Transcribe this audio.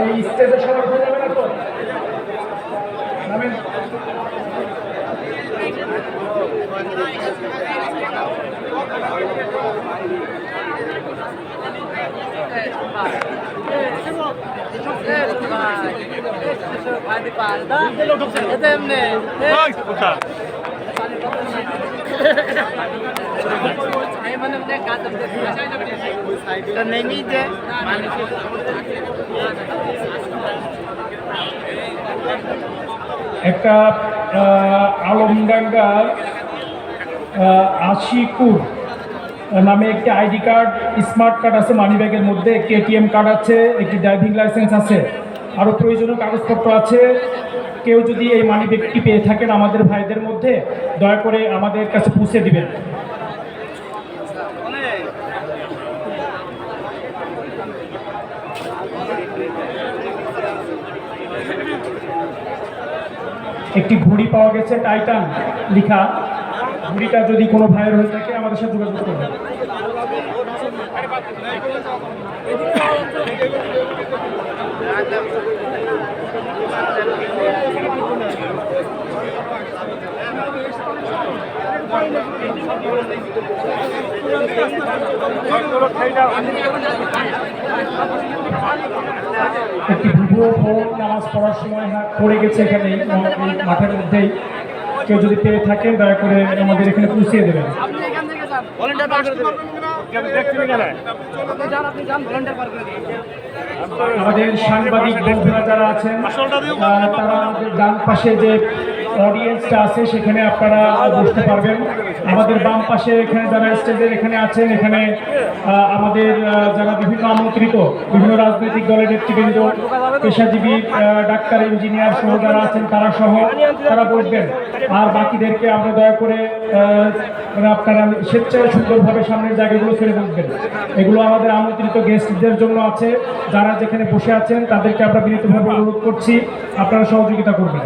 এই স্টেজে সবার হয়ে যাবে না তো? নামেন। একটা আলমডাঙ্গা আশিকুর নামে একটি আইডি কার্ড, স্মার্ট কার্ড আছে মানিব্যাগের মধ্যে, একটি এটিএম কার্ড আছে, একটি ড্রাইভিং লাইসেন্স আছে, আরও প্রয়োজনীয় কাগজপত্র আছে। কেউ যদি এই মানিব্যাগটি পেয়ে থাকেন আমাদের ভাইদের মধ্যে, দয়া করে আমাদের কাছে পৌঁছে দিবেন। একটি ঘড়ি পাওয়া গেছে, টাইটান লেখা। ঘড়িটা যদি কোনো ভাইয়ের হয়ে থাকে আমাদের সাথে যোগাযোগ করবেন। একটি ভিডিও ফোন নামাজ পড়ার সময় পড়ে গেছে এখানে মাঠের মধ্যেই। কেউ যদি পেয়ে থাকেন দয়া করে আমাদের এখানে পৌঁছিয়ে দেবেন। আমাদের সাংবাদিক বন্ধুরা যারা আছেন তারা আমাদের ডান পাশে যে অডিয়েন্সটা আছে সেখানে আপনারা বসতে পারবেন। আমাদের বাম পাশে এখানে যারা স্টেজের এখানে আছেন, এখানে আমাদের যারা বিভিন্ন আমন্ত্রিত বিভিন্ন রাজনৈতিক দলের নেতৃবৃন্দ, পেশাজীবী, ডাক্তার, ইঞ্জিনিয়ার সহ যারা আছেন তারা বসবেন। আর বাকিদেরকে আমরা দয়া করে মানে আপনারা স্বেচ্ছায় সুন্দরভাবে সামনের জায়গাগুলো ছেড়ে বসবেন। এগুলো আমাদের আমন্ত্রিত গেস্টদের জন্য আছে। যারা যেখানে বসে আছেন তাদেরকে আমরা বিনীতভাবে অনুরোধ করছি আপনারা সহযোগিতা করবেন।